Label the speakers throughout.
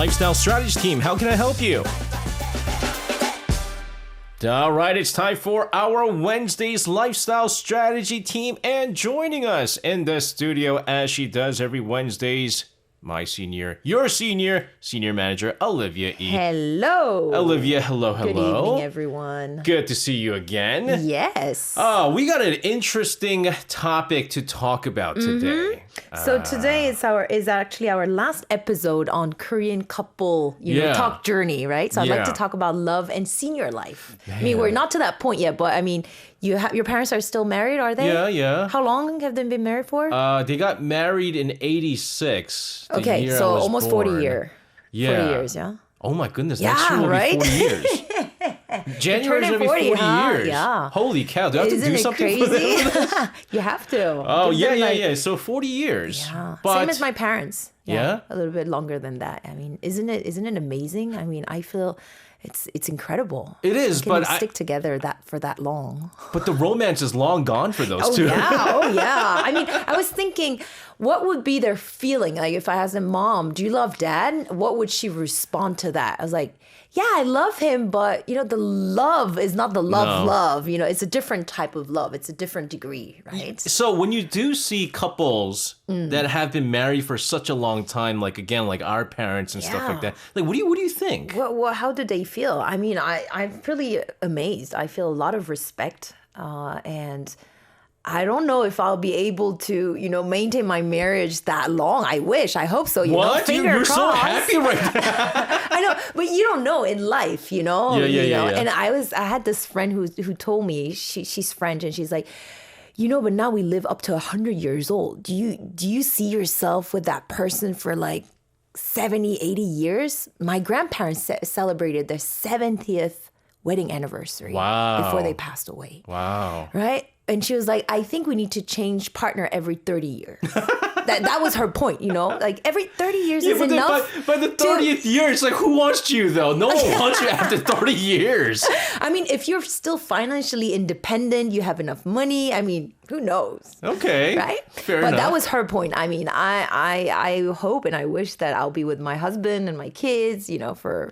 Speaker 1: Lifestyle Strategy Team. How can I help you? All right, it's time for our Wednesday's Lifestyle Strategy Team. And joining us in the studio, as she does every Wednesdays, my senior, your senior manager, Olivia Ih.
Speaker 2: Hello.
Speaker 1: Olivia, hello.
Speaker 2: Good evening, everyone.
Speaker 1: Good to see you again.
Speaker 2: Yes.
Speaker 1: Oh, we got an interesting topic to talk about today.
Speaker 2: So today is actually our last episode on Korean couple, talk journey, right? So I'd like to talk about love and senior life. Man. I mean, we're not to that point yet, but I mean, your parents are still married, are they?
Speaker 1: Yeah.
Speaker 2: How long have they been married for?
Speaker 1: They got married in 86.
Speaker 2: Okay, so almost
Speaker 1: born.
Speaker 2: 40 years.
Speaker 1: Yeah.
Speaker 2: 40 years, yeah?
Speaker 1: Oh my goodness, next year will
Speaker 2: right?
Speaker 1: be 40 years. January's going to be 40 years.
Speaker 2: Yeah.
Speaker 1: Holy cow, do I have to do something
Speaker 2: crazy?
Speaker 1: for them?
Speaker 2: You have to.
Speaker 1: Oh, yeah. So 40 years.
Speaker 2: Yeah.
Speaker 1: But,
Speaker 2: same as my parents.
Speaker 1: Yeah?
Speaker 2: A little bit longer than that. I mean, isn't it amazing? I mean, I feel it's incredible.
Speaker 1: It is,
Speaker 2: but stick together for that long.
Speaker 1: But the romance is long gone for those two.
Speaker 2: Yeah. I mean, I was thinking, what would be their feeling? Like if I asked them, Mom, do you love Dad? What would she respond to that? I was like, yeah, I love him, but the love is not the love. It's a different type of love. It's a different degree, right?
Speaker 1: So when you do see couples that have been married for such a long time, like our parents and stuff like that, like what do you think?
Speaker 2: How do they feel? I mean, I'm really amazed. I feel a lot of respect, and I don't know if I'll be able to, maintain my marriage that long. I wish. I hope so.
Speaker 1: What? You're so happy right now.
Speaker 2: I know, but you don't know in life, Yeah. And I had this friend who told me she's French, and she's like, but now we live up to 100 years old. Do you see yourself with that person for like 70, 80 years? My grandparents celebrated their 70th wedding anniversary before they passed away.
Speaker 1: Wow.
Speaker 2: Right? And she was like, I think we need to change partner every 30 years. that was her point, Like every 30 years is enough.
Speaker 1: By the 30th year, it's like, who wants you though? No one wants you after 30 years.
Speaker 2: I mean, if you're still financially independent, you have enough money, I mean, who knows?
Speaker 1: Okay.
Speaker 2: Right?
Speaker 1: Fair enough.
Speaker 2: But that was her point. I mean, I hope and I wish that I'll be with my husband and my kids, for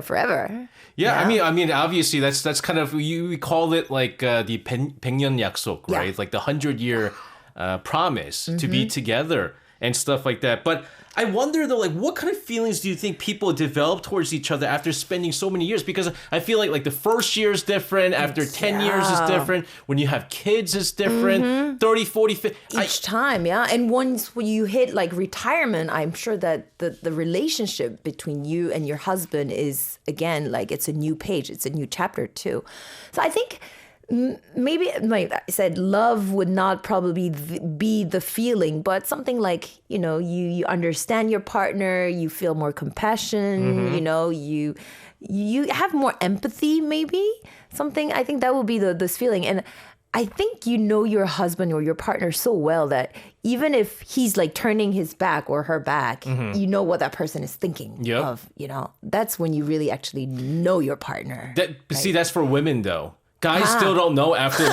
Speaker 2: forever.
Speaker 1: Yeah. I mean, obviously that's kind of, we call it like the 백년 약속, right?
Speaker 2: Yeah.
Speaker 1: Like the 100-year promise to be together and stuff like that. But I wonder though, like what kind of feelings do you think people develop towards each other after spending so many years? Because I feel like the first year is different, after 10 years is different, when you have kids is different, 30, 40, 50.
Speaker 2: Each time, yeah. And once when you hit like retirement, I'm sure that the relationship between you and your husband is, again, like it's a new page, it's a new chapter too. So I think maybe, like I said, love would not probably be the feeling, but something like, you understand your partner, you feel more compassion, you have more empathy, maybe. Something, I think that would be this feeling. And I think your husband or your partner so well that even if he's like turning his back or her back, you know what that person is thinking of, That's when you really actually know your partner.
Speaker 1: See, that's for women though. Guys still don't know after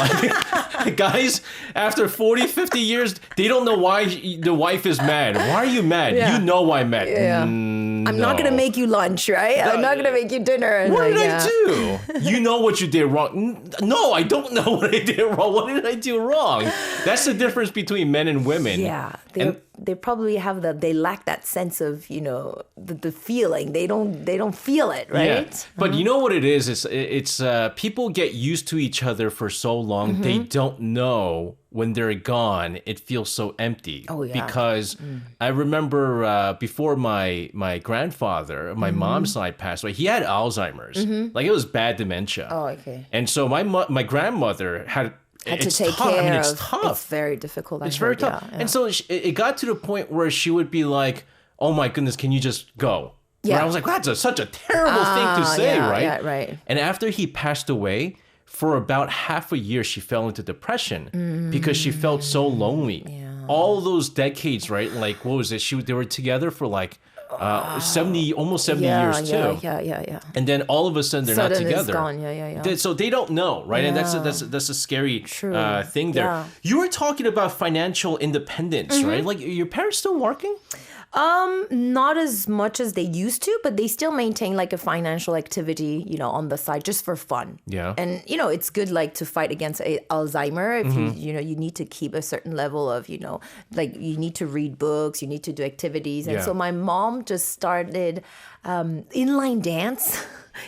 Speaker 1: guys after 40, 50 years, they don't know why the wife is mad. Why are you mad? Yeah. You know why I'm mad.
Speaker 2: Yeah. I'm not going to make you lunch, right? I'm not going to make you dinner.
Speaker 1: What did I do? You know what you did wrong. No, I don't know what I did wrong. What did I do wrong? That's the difference between men and women.
Speaker 2: Yeah. They probably they lack that sense of, the feeling. They don't feel it, right?
Speaker 1: Yeah. But you know what it is? It's people get used to each other for so long, they don't know when they're gone, it feels so empty.
Speaker 2: Oh, yeah.
Speaker 1: Because I remember before my grandfather, my mom's side passed away, he had Alzheimer's. Like it was bad dementia.
Speaker 2: Oh, okay.
Speaker 1: And so my grandmother had
Speaker 2: to take care of.
Speaker 1: It's tough.
Speaker 2: It's very difficult.
Speaker 1: It's very tough. Yeah. And so it got to the point where she would be like, oh my goodness, can you just go? Yeah. Where I was like, that's such a terrible thing to say, right?
Speaker 2: Yeah, right.
Speaker 1: And after he passed away, for about half a year, she fell into depression because she felt so lonely. Yeah. All those decades, right? Like, what was it? They were together for like 70, almost 70 years too.
Speaker 2: Yeah.
Speaker 1: And then all of a sudden they're not together.
Speaker 2: It's gone. Yeah.
Speaker 1: So they don't know, right?
Speaker 2: Yeah.
Speaker 1: And that's a scary thing there.
Speaker 2: Yeah.
Speaker 1: You were talking about financial independence, right? Like, your parents still working?
Speaker 2: Not as much as they used to, but they still maintain like a financial activity, on the side just for fun.
Speaker 1: Yeah.
Speaker 2: And, it's good like to fight against Alzheimer if you need to keep a certain level of, like you need to read books, you need to do activities. And so my mom just started inline dance.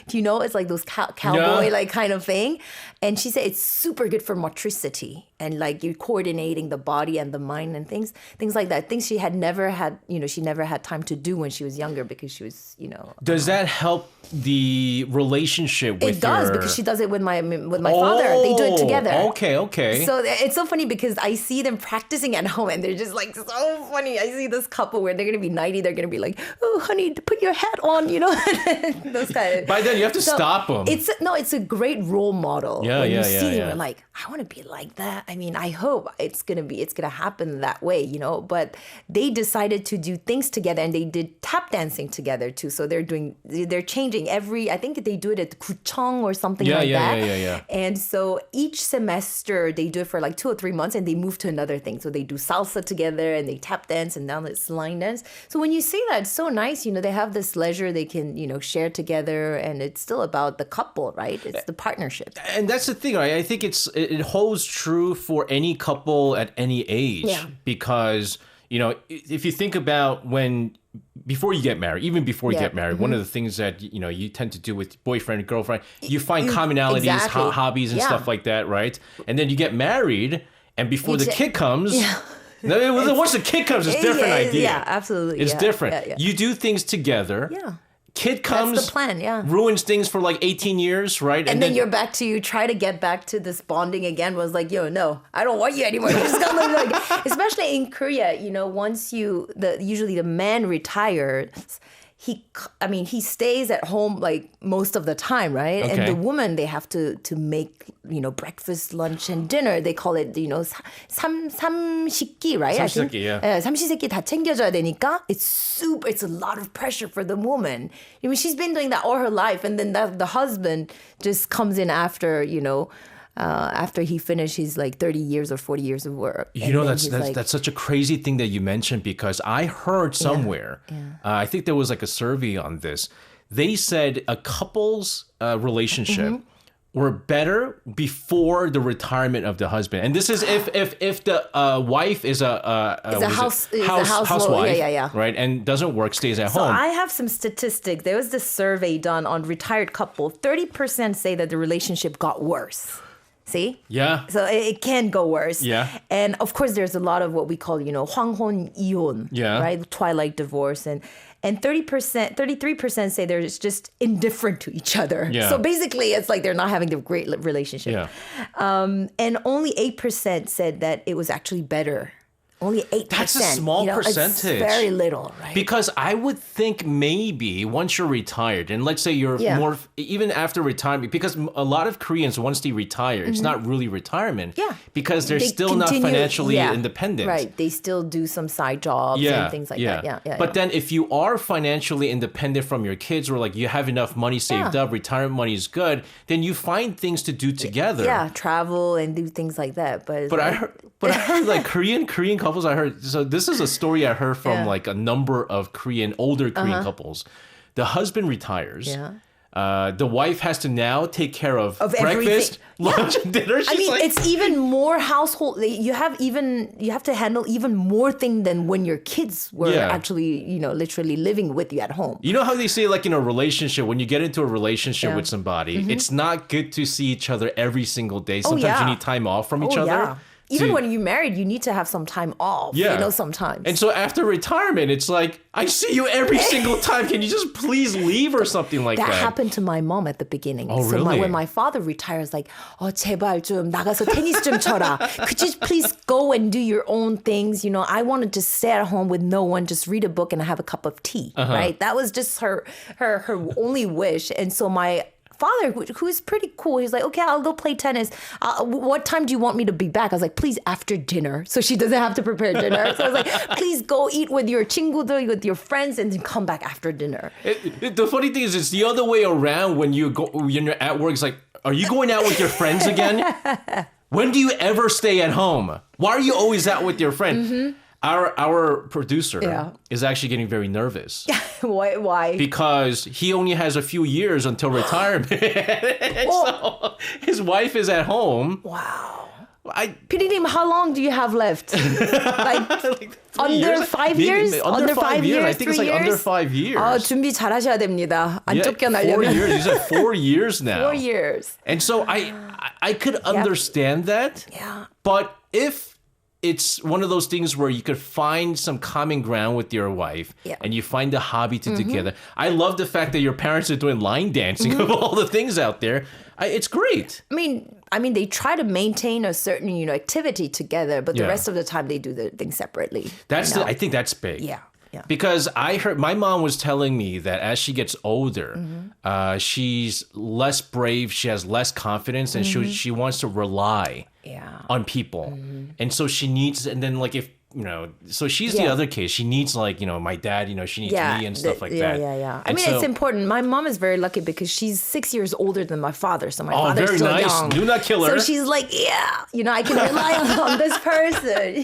Speaker 2: Do you know? It's like those cowboy like kind of thing. And she said it's super good for motricity and like you're coordinating the body and the mind and things like that. Things she had never had, she never had time to do when she was younger because she was,
Speaker 1: Does that help the relationship with
Speaker 2: It does because she does it with my father. They do it together.
Speaker 1: Okay.
Speaker 2: So it's so funny because I see them practicing at home and they're just like so funny. I see this couple where they're going to be 90. They're going to be like, oh, honey, put your hat on, those kind of.
Speaker 1: By then you have to stop them.
Speaker 2: It's a great role model.
Speaker 1: Yeah,
Speaker 2: when
Speaker 1: yeah,
Speaker 2: you see them,
Speaker 1: yeah.
Speaker 2: you're like, I want to be like that. I mean, I hope it's gonna happen that way, But they decided to do things together, and they did tap dancing together too. So they're changing I think they do it at 구청 or something like that.
Speaker 1: Yeah.
Speaker 2: And so each semester they do it for like 2 or 3 months, and they move to another thing. So they do salsa together, and they tap dance, and now it's line dance. So when you see that, it's so nice. They have this leisure they can share together, and it's still about the couple, right? It's the partnership.
Speaker 1: And that's the thing, right? I think it holds true for any couple at any age.
Speaker 2: Yeah.
Speaker 1: Because, if you think about before you get married, even before you get married, one of the things that, you tend to do with boyfriend and girlfriend, you find commonalities,
Speaker 2: exactly.
Speaker 1: hobbies and stuff like that, right? And then you get married, and before the kid comes...
Speaker 2: Yeah.
Speaker 1: Once the kid comes, it's a different idea.
Speaker 2: Yeah, absolutely.
Speaker 1: It's different.
Speaker 2: Yeah.
Speaker 1: You do things together.
Speaker 2: Yeah.
Speaker 1: Kid comes,
Speaker 2: that's the plan, yeah.
Speaker 1: ruins things for like 18 years, right?
Speaker 2: And then you're back to, you try to get back to this bonding again, was like, no, I don't want you anymore. You're just gonna like, especially in Korea, once usually the man retires, he stays at home like most of the time, right?
Speaker 1: Okay.
Speaker 2: And the woman, they have to make, breakfast, lunch, and dinner. They call it, 삼식기, right?
Speaker 1: 삼시세끼, yeah.
Speaker 2: 삼시세끼 다 챙겨줘야 되니까 it's a lot of pressure for the woman. She's been doing that all her life, and then the husband just comes in after, after he finished his like 30 years or 40 years of work.
Speaker 1: That's such a crazy thing that you mentioned, because I heard somewhere, I think there was like a survey on this. They said a couple's relationship were better before the retirement of the husband. And this is if the wife is a housewife,
Speaker 2: yeah.
Speaker 1: right, and doesn't work, stays at
Speaker 2: So
Speaker 1: home.
Speaker 2: I have some statistics. There was this survey done on retired couple. 30% say that the relationship got worse. See?
Speaker 1: Yeah.
Speaker 2: So it can go worse.
Speaker 1: Yeah.
Speaker 2: And of course, there's a lot of what we call, 황혼 이혼,
Speaker 1: yeah.
Speaker 2: right? Twilight divorce. And 33% say they're just indifferent to each other.
Speaker 1: Yeah.
Speaker 2: So basically, it's like they're not having a great relationship.
Speaker 1: Yeah.
Speaker 2: And only 8% said that it was actually better. Only 8%.
Speaker 1: That's a small percentage.
Speaker 2: It's very little, right?
Speaker 1: Because I would think maybe once you're retired, and let's say you're more, even after retirement, because a lot of Koreans, once they retire, it's not really retirement.
Speaker 2: Yeah.
Speaker 1: Because they're still not financially independent.
Speaker 2: Right. They still do some side jobs and things like that. Yeah.
Speaker 1: But then if you are financially independent from your kids, or like you have enough money saved up, retirement money is good, then you find things to do together.
Speaker 2: Yeah, travel and do things like that. But
Speaker 1: I heard like Korean couples. I heard, so this is a story I heard from like a number of older Korean couples. The husband retires.
Speaker 2: Yeah.
Speaker 1: The wife has to now take care of
Speaker 2: everything.
Speaker 1: breakfast, lunch, and dinner.
Speaker 2: It's even more household. You have to handle even more thing than when your kids were actually, literally living with you at home.
Speaker 1: You know how they say, like in a relationship, when you get into a relationship with somebody, it's not good to see each other every single day. Sometimes you need time off from each other.
Speaker 2: Yeah. Even when you're married, you need to have some time off, sometimes.
Speaker 1: And so after retirement, it's like, I see you every single time. Can you just please leave or something like that?
Speaker 2: That happened to my mom at the beginning.
Speaker 1: Oh,
Speaker 2: so
Speaker 1: really?
Speaker 2: when my father retires, like, 제발 좀 나가서 테니스 좀 쳐라. Could you please go and do your own things? I want to just stay at home with no one, just read a book and have a cup of tea, right? That was just her only wish. And so my father, who is pretty cool, he's like, okay, I'll go play tennis. What time do you want me to be back? I was like, please, after dinner. So she doesn't have to prepare dinner. So I was like, please go eat with your 친구들, with your friends, and then come back after dinner.
Speaker 1: The funny thing is, it's the other way around when you're at work. It's like, are you going out with your friends again? When do you ever stay at home? Why are you always out with your friend? Our producer
Speaker 2: Yeah.
Speaker 1: is actually getting very nervous.
Speaker 2: Why?
Speaker 1: Because he only has a few years until retirement. And so his wife is at home.
Speaker 2: Wow.
Speaker 1: I
Speaker 2: 피디님, how long do you have left? Like under
Speaker 1: years?
Speaker 2: 5
Speaker 1: Maybe
Speaker 2: years?
Speaker 1: under 5 years. I think it's
Speaker 2: 3
Speaker 1: like under
Speaker 2: years?
Speaker 1: 5 years.
Speaker 2: 아, 준비 잘하셔야 됩니다. 안
Speaker 1: 4
Speaker 2: 쫓겨나려면.
Speaker 1: years. You said 4 years now.
Speaker 2: 4 years.
Speaker 1: And so I could understand that.
Speaker 2: Yeah.
Speaker 1: But if it's one of those things where you could find some common ground with your wife and you find a hobby to together. I love the fact that your parents are doing line dancing of all the things out there. It's great.
Speaker 2: I mean, they try to maintain a certain, activity together, but the
Speaker 1: Yeah.
Speaker 2: rest of the time they do the things separately.
Speaker 1: That's I think that's big.
Speaker 2: Yeah.
Speaker 1: Because I heard my mom was telling me that as she gets older, she's less brave, she has less confidence, and she wants to rely on people. And so she needs, and then like if, so she's the other case. She needs like, my dad, she needs me and stuff like that.
Speaker 2: Yeah. I
Speaker 1: And
Speaker 2: mean,
Speaker 1: so,
Speaker 2: it's important. My mom is very lucky because she's 6 years older than my father. So my
Speaker 1: Oh,
Speaker 2: father's
Speaker 1: very
Speaker 2: still
Speaker 1: nice.
Speaker 2: young.
Speaker 1: Do not kill her.
Speaker 2: So she's like, I can rely on this person.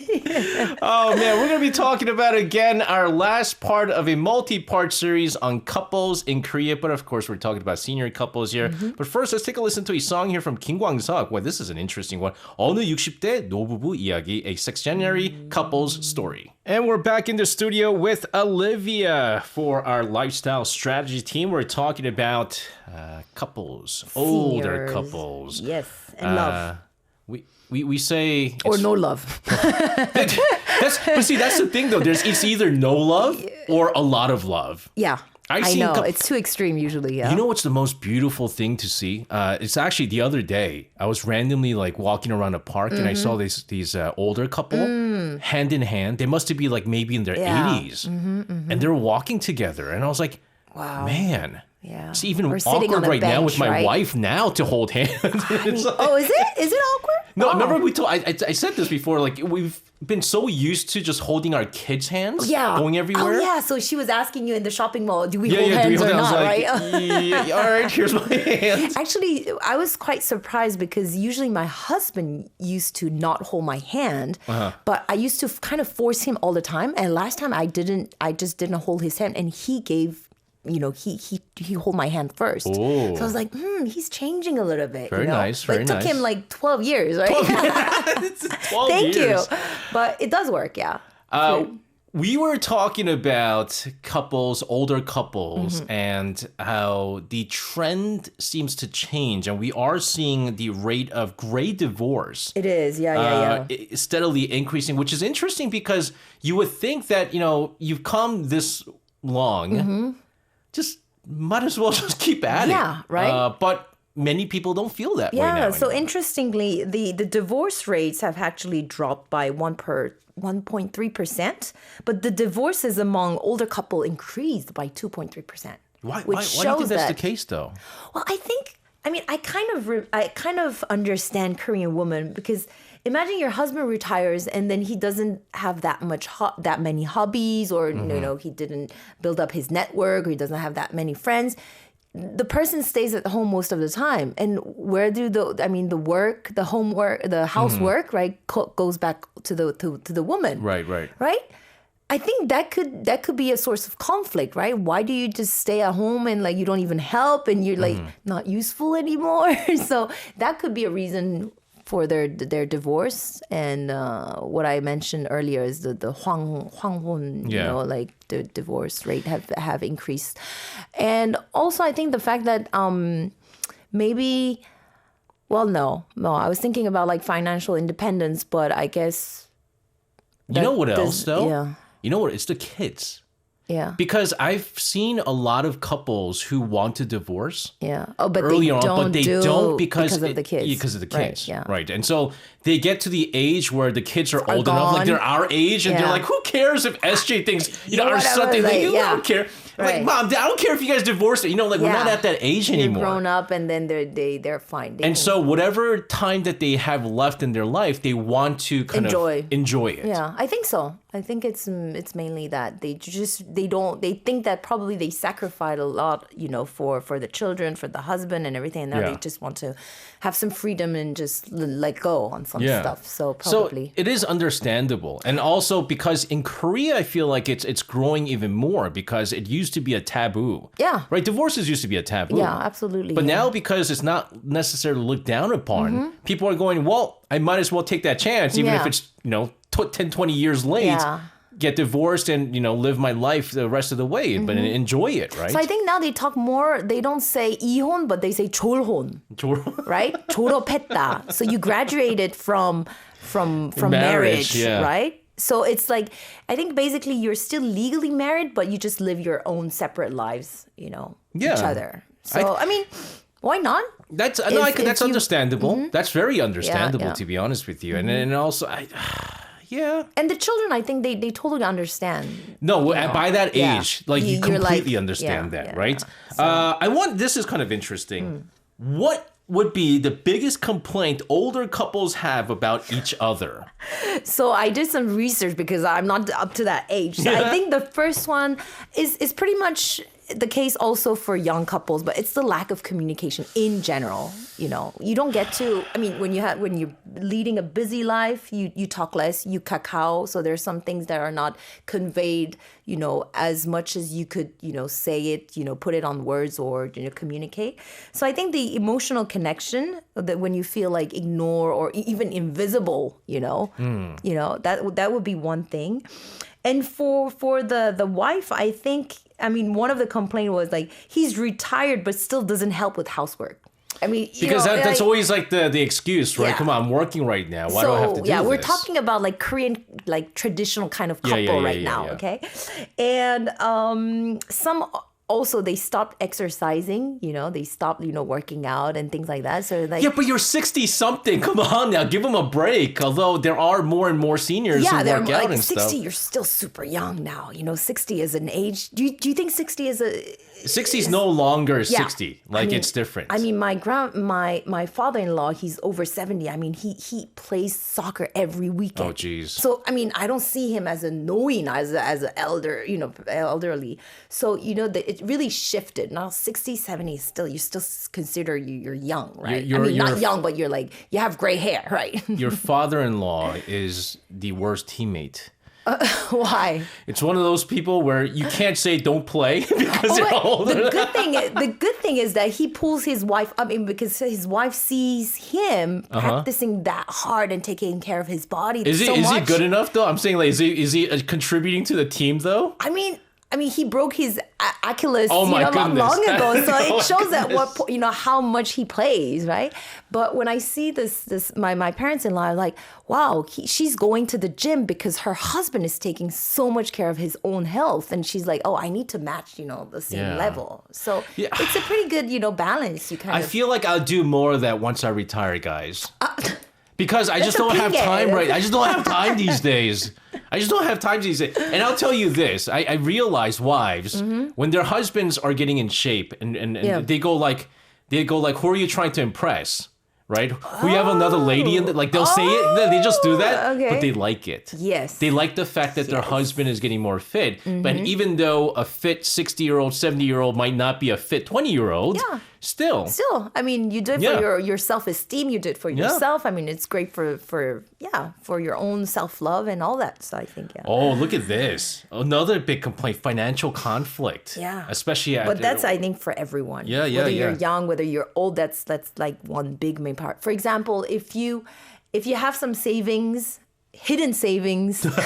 Speaker 1: Oh man, we're going to be talking about again our last part of a multi-part series on couples in Korea. But of course, we're talking about senior couples here. But first, let's take a listen to a song here from Kim Kwang-seok. Well, this is an interesting one. 어느 60대 노부부 이야기, a sexagenary couple's story. And we're back in the studio with Olivia for our lifestyle strategy team. We're talking about couples, older
Speaker 2: Seniors.
Speaker 1: couples.
Speaker 2: Yes, and love.
Speaker 1: We say
Speaker 2: Or
Speaker 1: it's-
Speaker 2: no love.
Speaker 1: but see, that's the thing though. It's either no love or a lot of love.
Speaker 2: Yeah.
Speaker 1: I've
Speaker 2: I
Speaker 1: seen
Speaker 2: know.
Speaker 1: cou-
Speaker 2: It's too extreme usually, yeah.
Speaker 1: You know what's the most beautiful thing to see? It's actually the other day. I was randomly like walking around a park and I saw these older couple hand in hand. They must be like maybe in their 80s, and they're walking together. And I was like,
Speaker 2: Wow.
Speaker 1: man.
Speaker 2: Yeah.
Speaker 1: It's even
Speaker 2: Or sitting
Speaker 1: awkward
Speaker 2: on a
Speaker 1: right now with
Speaker 2: bench,
Speaker 1: my
Speaker 2: right?
Speaker 1: wife now to hold hands. It's like-
Speaker 2: Oh, is it? Is it awkward?
Speaker 1: no,
Speaker 2: Oh.
Speaker 1: remember we told I said this before. Like we've been so used to just holding our kids' hands, going everywhere.
Speaker 2: Oh, yeah. So she was asking you in the shopping mall, do we
Speaker 1: Yeah,
Speaker 2: hold
Speaker 1: yeah. Do we
Speaker 2: hands
Speaker 1: hold
Speaker 2: or
Speaker 1: hands?
Speaker 2: not,
Speaker 1: I was
Speaker 2: right?
Speaker 1: like, yeah, all right, here's my hands.
Speaker 2: Actually, I was quite surprised because usually my husband used to not hold my hand, but I used to kind of force him all the time. And last time I just didn't hold his hand, and he gave. He hold my hand first.
Speaker 1: Oh.
Speaker 2: So I was like, he's changing a little bit.
Speaker 1: Very nice,
Speaker 2: But
Speaker 1: very
Speaker 2: it took
Speaker 1: nice.
Speaker 2: him like 12 years, right?
Speaker 1: 12
Speaker 2: Thank
Speaker 1: years.
Speaker 2: you. But it does work, yeah.
Speaker 1: We were talking about couples, older couples, and how the trend seems to change, and we are seeing the rate of gray divorce
Speaker 2: It is, yeah.
Speaker 1: steadily increasing, which is interesting because you would think that you've come this long, just might as well just keep at it.
Speaker 2: Yeah, right?
Speaker 1: But many people don't feel that way now.
Speaker 2: Yeah, so
Speaker 1: anymore.
Speaker 2: interestingly, the divorce rates have actually dropped by 1.3%, but the divorces among older couple increased by 2.3%.
Speaker 1: Why
Speaker 2: which
Speaker 1: do you
Speaker 2: shows
Speaker 1: think that's
Speaker 2: that,
Speaker 1: the case, though?
Speaker 2: Well, I kind of understand Korean women because imagine your husband retires and then he doesn't have that many hobbies, or he didn't build up his network, or he doesn't have that many friends. The person stays at home most of the time, and where do the work, the homework, the housework, right, goes back to the woman.
Speaker 1: Right.
Speaker 2: Right? I think that could be a source of conflict, right? Why do you just stay at home and like you don't even help and you're like not useful anymore? So that could be a reason for their divorce. And what I mentioned earlier is the 황혼, like the divorce rate have increased. And also I think the fact that maybe, well, no, I was thinking about like financial independence, but I guess.
Speaker 1: You know what else, though?
Speaker 2: Yeah.
Speaker 1: You know what? It's the kids.
Speaker 2: Yeah.
Speaker 1: Because I've seen a lot of couples who want to divorce.
Speaker 2: Yeah. Oh, but
Speaker 1: earlier
Speaker 2: they
Speaker 1: on, but they
Speaker 2: do
Speaker 1: don't because
Speaker 2: of the kids.
Speaker 1: Because of the kids.
Speaker 2: Right, yeah.
Speaker 1: Right. And so they get to the age where the kids are old enough, like
Speaker 2: gone.
Speaker 1: they're our age, and they're
Speaker 2: Yeah.
Speaker 1: like, who cares if SJ thinks, our
Speaker 2: whatever,
Speaker 1: son thinks,
Speaker 2: like,
Speaker 1: I
Speaker 2: yeah.
Speaker 1: don't care. Like,
Speaker 2: Right.
Speaker 1: Mom, Dad, I don't care if you guys divorce it. We're not at that age
Speaker 2: You're
Speaker 1: anymore.
Speaker 2: grown up, and then they're fine. They
Speaker 1: And
Speaker 2: can-
Speaker 1: so whatever time that they have left in their life, they want to kind of enjoy it.
Speaker 2: Yeah, I think so. I think it's mainly that they think that probably they sacrificed a lot, for the children, for the husband and everything. And now they just want to have some freedom and just let go on some stuff. So probably.
Speaker 1: So it is understandable. And also because in Korea, I feel like it's growing even more because it used to be a taboo.
Speaker 2: Yeah.
Speaker 1: Right? Divorces used to be a taboo.
Speaker 2: Yeah, absolutely.
Speaker 1: But now because it's not necessarily looked down upon, people are going, well, I might as well take that chance, even if it's, 10, 20 years late, get divorced and, live my life the rest of the way, but enjoy it, right?
Speaker 2: So I think now they talk more, they don't say 이혼, but they say 졸혼. Right? 졸업했다. So you graduated from marriage, right? So it's like, I think basically you're still legally married, but you just live your own separate lives, each other. So, I mean, why not?
Speaker 1: That's understandable. That's very understandable, to be honest with you. And also, And
Speaker 2: the children, I think they totally understand.
Speaker 1: No, by that age, you completely understand that, right? So. This is kind of interesting. What would be the biggest complaint older couples have about each other?
Speaker 2: So I did some research because I'm not up to that age. So I think the first one is pretty much the case also for young couples, but it's the lack of communication in general. You don't get to, when you're leading a busy life, you talk less, you kakao. So there's some things that are not conveyed, as much as you could, say it, put it on words or, communicate. So I think the emotional connection that when you feel like ignored or even invisible, that would be one thing. And for the wife, I think, one of the complaints was like, he's retired, but still doesn't help with housework.
Speaker 1: Because that's always like the excuse, right? Yeah. Come on, I'm working right now. Why do I have to do this?
Speaker 2: Yeah, we're talking about like Korean, like traditional kind of couple right now, okay? And some also they stopped exercising, they stopped, working out and things like that. So like,
Speaker 1: but you're 60 something. Come on now, give them a break. Although there are more and more seniors who work out and
Speaker 2: 60,
Speaker 1: stuff.
Speaker 2: You're still super young now. 60 is an age. Do you think 60 is a
Speaker 1: 60 is no longer 60. It's different.
Speaker 2: My father-in-law, he's over 70. He plays soccer every weekend.
Speaker 1: Oh, geez.
Speaker 2: So, I don't see him as a knowing, as an elder, elderly. So, it really shifted. Now, 60, 70 is still, you still consider you're young, right? You're not young, but you're like, you have gray hair, right?
Speaker 1: Your father-in-law is the worst teammate.
Speaker 2: Why?
Speaker 1: It's one of those people where you can't say don't play because you're older.
Speaker 2: The good thing is that he pulls his wife up because his wife sees him practicing that hard and taking care of his body. Is he
Speaker 1: good enough though? I'm saying like is he contributing to the team though?
Speaker 2: He broke his Achilles
Speaker 1: not
Speaker 2: long ago, so it shows that how much he plays, right? But when I see this my parents-in-law are like, wow, she's going to the gym because her husband is taking so much care of his own health, and she's like, oh, I need to match the same level. So it's a pretty good balance. I
Speaker 1: feel like I'll do more of that once I retire, guys. Because I just don't have time, right? I just don't have time these days. And I'll tell you this. I realize wives, when their husbands are getting in shape and they go like, who are you trying to impress? Right? We have another lady in they'll say it, they just do that, but they like it.
Speaker 2: Yes.
Speaker 1: They like the fact that their husband is getting more fit. But even though a fit 60-year-old, 70-year-old might not be a fit 20-year-old, still.
Speaker 2: You do it for your self-esteem, you do it for yourself. It's great for your own self-love and all that. So I think,
Speaker 1: Oh, look at this. Another big complaint, financial conflict.
Speaker 2: Yeah.
Speaker 1: Especially
Speaker 2: But that's, I think, for everyone. Whether you're young, whether you're old, that's like one big main part. For example, if you have some savings, hidden savings.
Speaker 1: Ladies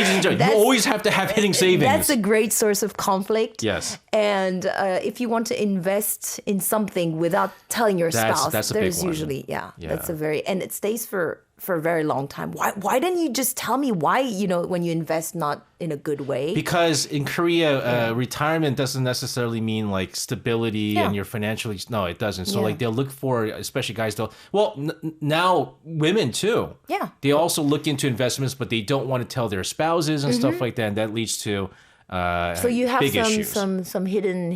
Speaker 1: and gentlemen, you always have to have hidden savings.
Speaker 2: That's a great source of conflict.
Speaker 1: Yes.
Speaker 2: And if you want to invest in something without telling your spouse,
Speaker 1: that's a
Speaker 2: there's
Speaker 1: big one.
Speaker 2: usually, that's a very, and it stays for a very long time. Why didn't you just tell me why, when you invest not in a good way?
Speaker 1: Because in Korea, retirement doesn't necessarily mean like stability and you're financially, no, it doesn't. So like they'll look for, especially guys, now women too.
Speaker 2: Yeah.
Speaker 1: They also look into investments, but they don't want to tell their spouses and stuff like that. And that leads to
Speaker 2: So you have
Speaker 1: big issues.
Speaker 2: some hidden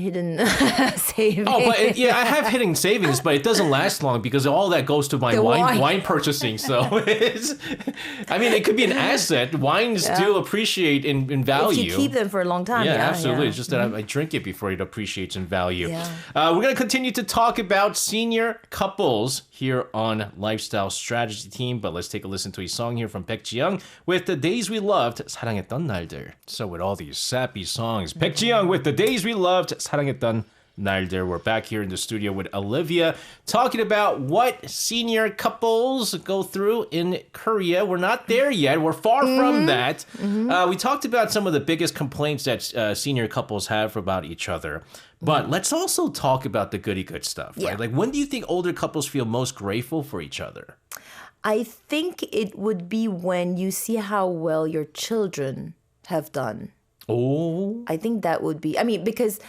Speaker 2: savings.
Speaker 1: Oh, but I have hidden savings, but it doesn't last long because all that goes to my wine purchasing. So it could be an asset. Wines do appreciate in value.
Speaker 2: If you keep them for a long time.
Speaker 1: Yeah, absolutely. It's just that I drink it before it appreciates in value.
Speaker 2: Yeah.
Speaker 1: We're going to continue to talk about senior couples here on Lifestyle Strategy Team, but let's take a listen to a song here from 백지영 with The Days We Loved, 사랑했던 날들. So with all these sappy songs, 백지영 with The Days We Loved, 사랑했던 날들. We're back here in the studio with Olivia talking about what senior couples go through in Korea. We're not there yet. We're far from that. We talked about some of the biggest complaints that senior couples have about each other. But let's also talk about the goody good stuff, right?
Speaker 2: Yeah.
Speaker 1: Like, when do you think older couples feel most grateful for each other?
Speaker 2: I think it would be when you see how well your children have done.
Speaker 1: Oh.
Speaker 2: I think that would be, because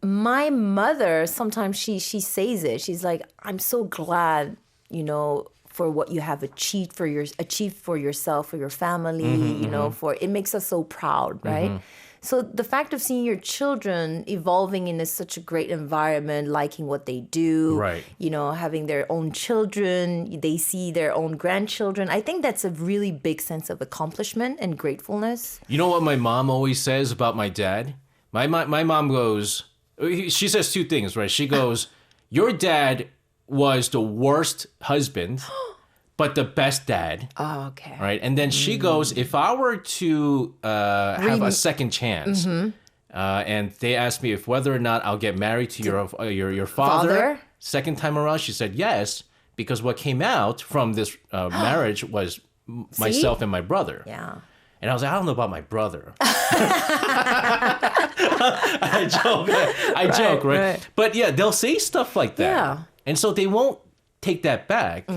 Speaker 2: my mother, sometimes she says it. She's like, I'm so glad, for what you have achieved for yourself, for your family, for it makes us so proud, right? So the fact of seeing your children evolving in such a great environment, liking what they do,
Speaker 1: right.
Speaker 2: Having their own children, they see their own grandchildren. I think that's a really big sense of accomplishment and gratefulness.
Speaker 1: You know what my mom always says about my dad? My mom goes, she says two things, right? She goes, your dad was the worst husband, but the best dad.
Speaker 2: Oh, okay.
Speaker 1: Right? And then she goes, if I were to have a second chance, and they asked me if whether or not I'll get married to your father, second time around, she said yes, because what came out from this marriage was myself and my brother.
Speaker 2: Yeah.
Speaker 1: And I was like, I don't know about my brother. I joke, right? But yeah, they'll say stuff like that.
Speaker 2: Yeah.
Speaker 1: And so they won't take that back.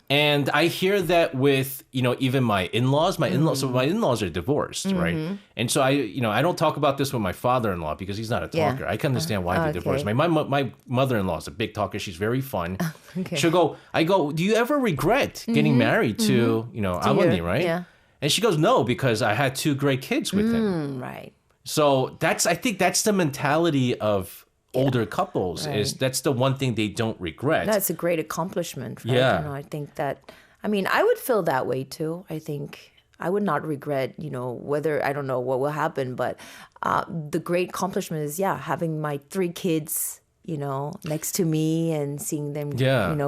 Speaker 1: And I hear that with, even my in-laws. So my in-laws are divorced, right? And so I don't talk about this with my father-in-law because he's not a talker. I can understand why they're divorced. My mother-in-law is a big talker. She's very fun. Okay. I go, do you ever regret getting married to, Abueli, right?
Speaker 2: Yeah.
Speaker 1: And she goes, no, because I had two great kids with him.
Speaker 2: Right.
Speaker 1: So I think that's the mentality of older couples, is that's the one thing they don't regret.
Speaker 2: That's a great accomplishment, right?
Speaker 1: Yeah.
Speaker 2: I think that, I would feel that way too. I think I would not regret, whether, I don't know what will happen, but the great accomplishment is, having my three kids, next to me and seeing them,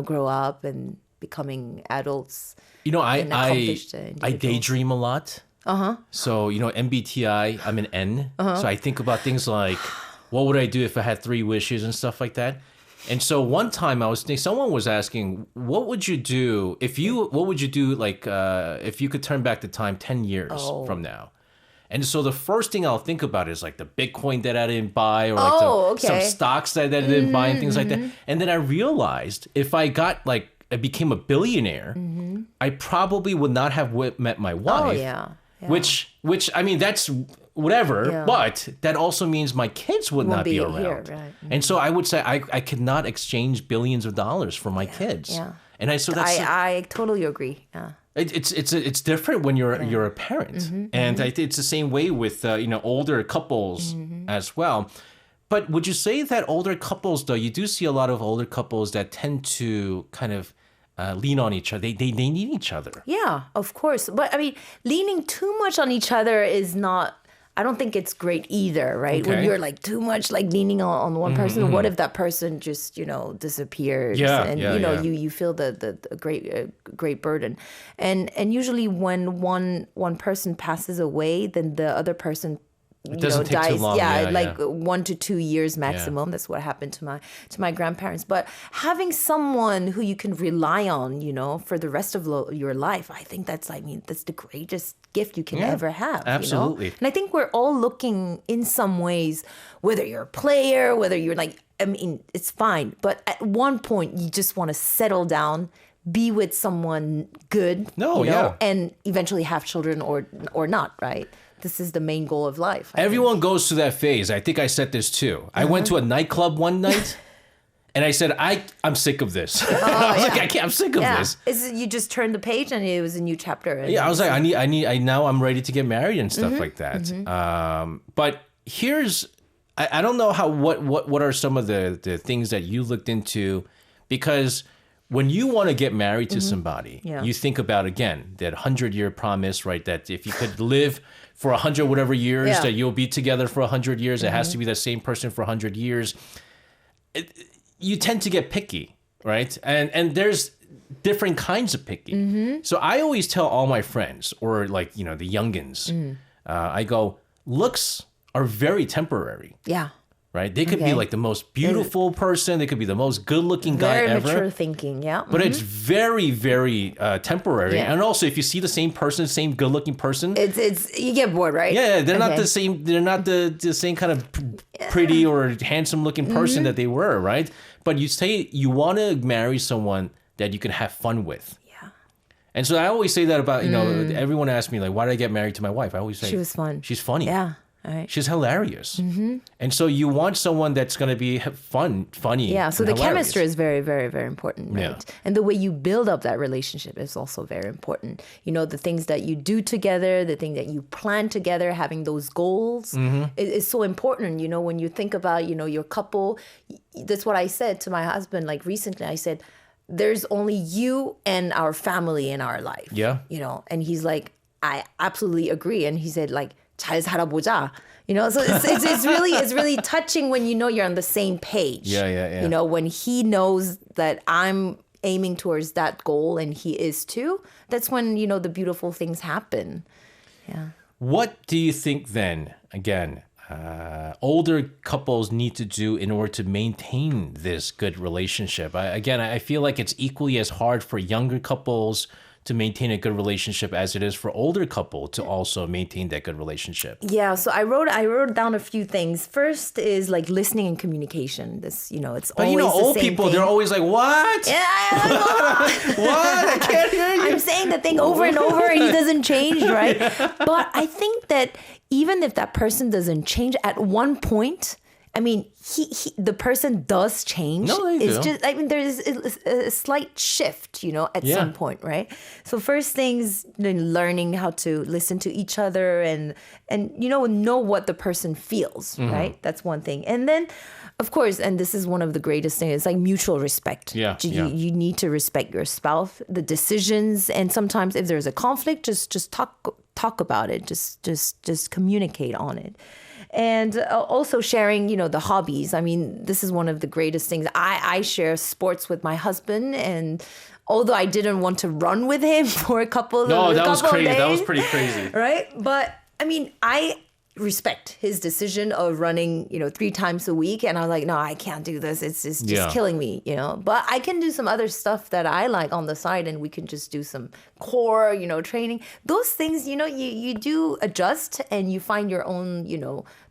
Speaker 2: grow up and becoming adults.
Speaker 1: I daydream a lot. So, MBTI, I'm an N. So I think about things like, what would I do if I had 3 wishes and stuff like that? And so one time I was thinking, someone was asking, what would you do if you could turn back the time 10 years from now? And so the first thing I'll think about is like the Bitcoin that I didn't buy, or some stocks that I didn't buy and things like that. And then I realized if I became a billionaire, I probably would not have met my wife.
Speaker 2: Oh, yeah.
Speaker 1: Which that's whatever, but that also means my kids would not be around.
Speaker 2: Here, right.
Speaker 1: And so I would say I could not exchange billions of dollars for my kids.
Speaker 2: Yeah.
Speaker 1: And
Speaker 2: I totally agree. Yeah.
Speaker 1: It's different when you're a parent. And I think it's the same way with older couples as well. But would you say that older couples, though, you do see a lot of older couples that tend to kind of lean on each other. They need each other.
Speaker 2: Yeah, of course. But leaning too much on each other is not, I don't think it's great either, right?
Speaker 1: Okay.
Speaker 2: When you're too much leaning on one person, what if that person just, disappears? And you feel the great burden. And usually when one person passes away, then the other person
Speaker 1: it doesn't take
Speaker 2: dies.
Speaker 1: too long.
Speaker 2: 1 to 2 years maximum. That's what happened to my grandparents. But having someone who you can rely on, for the rest of your life, I think that's the greatest gift you can ever have.
Speaker 1: Absolutely.
Speaker 2: And I think we're all looking in some ways, whether you're a player, whether you're it's fine. But at one point, you just want to settle down, be with someone good, and eventually have children or not, right? This is the main goal of life.
Speaker 1: Everyone goes through that phase. I think I said this too. I went to a nightclub one night And I said, I'm sick of this. I was like, I'm sick of this.
Speaker 2: You just turned the page and it was a new chapter.
Speaker 1: Yeah, I was like, now I'm ready to get married and stuff like that. But here's, I don't know what are some of the things that you looked into, because when you want to get married to somebody, you think about, again, that 100-year promise, right? That if you could live for 100 whatever years, that you'll be together for 100 years. It has to be the same person for 100 years. You tend to get picky, right? And there's different kinds of picky. So I always tell all my friends, or like, the youngins, I go, looks are very temporary.
Speaker 2: Yeah.
Speaker 1: Right? They could be like the most beautiful person. They could be the most good-looking guy ever.
Speaker 2: Very mature thinking, yeah.
Speaker 1: But it's very, very temporary.
Speaker 2: Yeah.
Speaker 1: And also, if you see the same person, same good-looking person,
Speaker 2: it's you get bored, right?
Speaker 1: yeah, they're not the same. They're not the same kind of pretty or handsome-looking person that they were, right? But you say you want to marry someone that you can have fun with.
Speaker 2: Yeah.
Speaker 1: And so I always say that about everyone asks me like, why did I get married to my wife? I always say
Speaker 2: She was fun.
Speaker 1: She's funny.
Speaker 2: Yeah. Right.
Speaker 1: She's hilarious. And so you want someone that's going to be funny.
Speaker 2: Yeah, so
Speaker 1: and
Speaker 2: the
Speaker 1: hilarious.
Speaker 2: chemistry is very, very, very important, right?
Speaker 1: Yeah.
Speaker 2: And the way you build up that relationship is also very important. The things that you do together, the thing that you plan together, having those goals is so important. When you think about, your couple, that's what I said to my husband, like recently, I said, there's only you and our family in our life.
Speaker 1: Yeah.
Speaker 2: And he's like, I absolutely agree. And he said, like, 잘 살아보자. So it's really touching when you're on the same page.
Speaker 1: Yeah.
Speaker 2: When he knows that I'm aiming towards that goal and he is too, that's when, the beautiful things happen. Yeah.
Speaker 1: What do you think then, again, older couples need to do in order to maintain this good relationship? I feel like it's equally as hard for younger couples to maintain a good relationship as it is for older couple to also maintain that good relationship. Yeah,
Speaker 2: so I wrote down a few things. First is like listening and communication. This, it's
Speaker 1: but
Speaker 2: always the
Speaker 1: old
Speaker 2: same
Speaker 1: people,
Speaker 2: thing.
Speaker 1: They're always like, what?
Speaker 2: Yeah,
Speaker 1: what? I can't hear you.
Speaker 2: I'm saying the thing over and over and he doesn't change, right? But I think that even if that person doesn't change at one point, I mean, the person does change.
Speaker 1: No, they
Speaker 2: it's
Speaker 1: do.
Speaker 2: just, there's a slight shift, at some point, right? So first things, learning how to listen to each other and know what the person feels, right? That's one thing. And then, of course, and this is one of the greatest things, it's like mutual respect.
Speaker 1: Yeah.
Speaker 2: You need to respect your spouse, the decisions, and sometimes if there's a conflict, just talk about it, just communicate on it. And also sharing, the hobbies. I mean, this is one of the greatest things. I share sports with my husband, and although I didn't want to run with him for a couple of days.
Speaker 1: That was crazy. That was pretty crazy.
Speaker 2: Right? But, I mean, I respect his decision of running, 3 times a week. And I was like, no, I can't do this. It's just killing me, But I can do some other stuff that I like on the side, and we can just do some core, training. Those things, you do adjust and you find your own,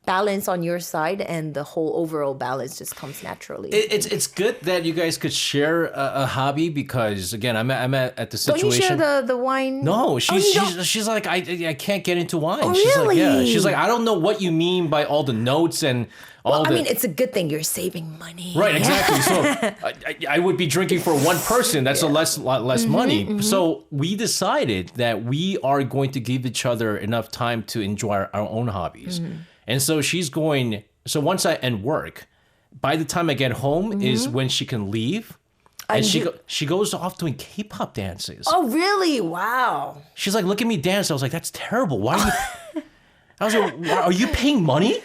Speaker 2: balance on your side, and the whole overall balance just comes naturally.
Speaker 1: It's good that you guys could share a hobby, because again, I'm at the situation.
Speaker 2: Don't you share the wine?
Speaker 1: No, she's like, I can't get into wine.
Speaker 2: Oh,
Speaker 1: she's
Speaker 2: really?
Speaker 1: like, she's like, I don't know what you mean by all the notes and all
Speaker 2: I mean, it's a good thing you're saving money.
Speaker 1: Right, exactly. So I would be drinking for one person. That's a lot less money. So we decided that we are going to give each other enough time to enjoy our own hobbies. And so so once I end work, by the time I get home is when she can leave. And she goes off doing K-pop dances.
Speaker 2: Oh, really? Wow.
Speaker 1: She's like, look at me dance. I was like, that's terrible. Why are you... I was like, are you paying money?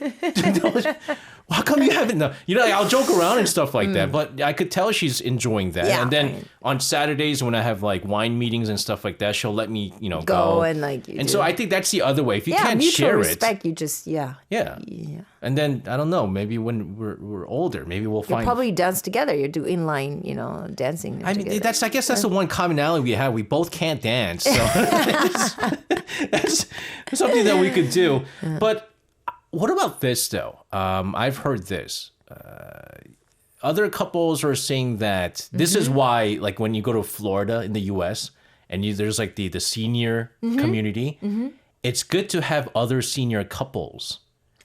Speaker 1: How come you haven't? I'll joke around and stuff like that, but I could tell she's enjoying that.
Speaker 2: Yeah,
Speaker 1: and then on Saturdays when I have like wine meetings and stuff like that, she'll let me,
Speaker 2: go and like.
Speaker 1: So I think that's the other way. If you can't share
Speaker 2: respect, you just yeah.
Speaker 1: And then I don't know, maybe when we're older, maybe we'll find.
Speaker 2: You'll probably dance together. You do inline, dancing.
Speaker 1: I mean, I guess that's the one commonality we have. We both can't dance, so that's something that we could do. But what about this though? I've heard this. Other couples are saying that this is why, like when you go to Florida in the U.S. and there's like the senior community, it's good to have other senior couples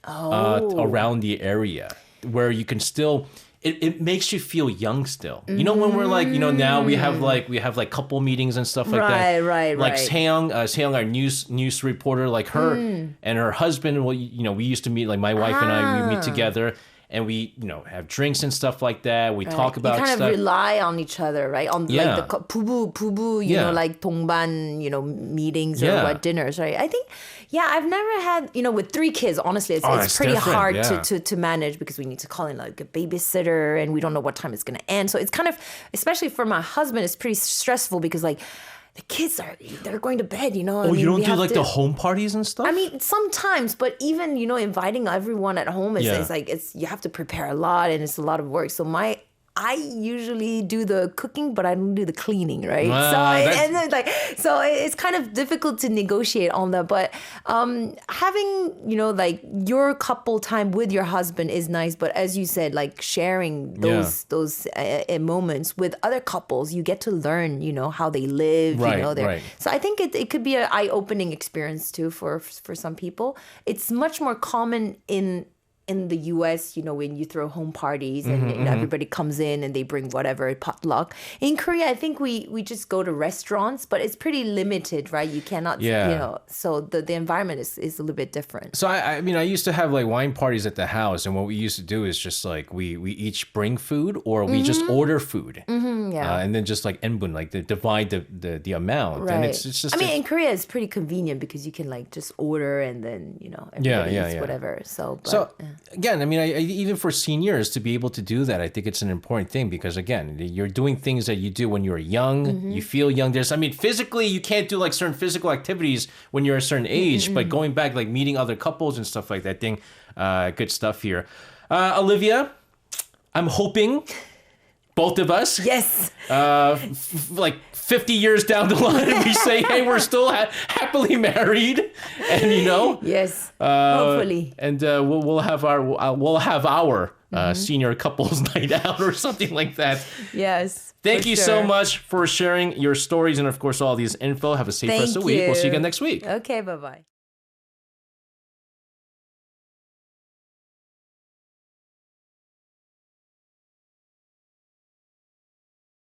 Speaker 1: around the area where you can still, it makes you feel young still. You know, when we're like, you know, now we have like couple meetings and stuff like that.
Speaker 2: Right.
Speaker 1: Like Seong, our news reporter, like her and her husband. Well, you know, we used to meet, like my wife and I, we meet together. And we, you know, have drinks and stuff like that. We talk about
Speaker 2: you kind
Speaker 1: stuff.
Speaker 2: of rely on each other, right? On like the 부부, you know, like 동반, you know, meetings or what dinners, right? I think, I've never had, you know, with 3 kids, honestly, it's pretty hard to manage because we need to call in like a babysitter and we don't know what time it's going to end. So it's kind of, especially for my husband, it's pretty stressful because like, the kids they're going to bed, you know.
Speaker 1: Oh, you don't do like the home parties and stuff?
Speaker 2: I mean, sometimes, but even, you know, inviting everyone at home is like, you have to prepare a lot and it's a lot of work. So I usually do the cooking, but I don't do the cleaning, right? So it's kind of difficult to negotiate on that. But having, you know, like your couple time with your husband is nice. But as you said, like sharing those moments with other couples, you get to learn, you know, how they live.
Speaker 1: Right,
Speaker 2: you know,
Speaker 1: right.
Speaker 2: So I think it could be an eye-opening experience too for some people. It's much more common in the US, you know, when you throw home parties and you know, everybody comes in and they bring whatever, potluck. In Korea, I think we just go to restaurants, but it's pretty limited, right? You cannot, you know, so the environment is a little bit different.
Speaker 1: So, I mean, I used to have like wine parties at the house. And what we used to do is just like we each bring food or we just order food. And then just like enbun, like divide the amount.
Speaker 2: Right.
Speaker 1: And it's just...
Speaker 2: I mean, in Korea, it's pretty convenient because you can like just order and then, you know, everybody eats whatever.
Speaker 1: Again, I mean, I even for seniors to be able to do that, I think it's an important thing because, again, you're doing things that you do when you're young. You feel young. I mean, physically, you can't do like certain physical activities when you're a certain age, but going back, like meeting other couples and stuff like that, good stuff here. Olivia, I'm hoping both of us,
Speaker 2: yes,
Speaker 1: like 50 years down the line, we say, hey, we're still happily married, and you know,
Speaker 2: yes, hopefully,
Speaker 1: and we'll have our senior couples night out or something like that.
Speaker 2: Yes.
Speaker 1: Thank you so much for sharing your stories and of course all these info. Have a safe rest of the week. We'll see you again next week.
Speaker 2: Okay, bye-bye.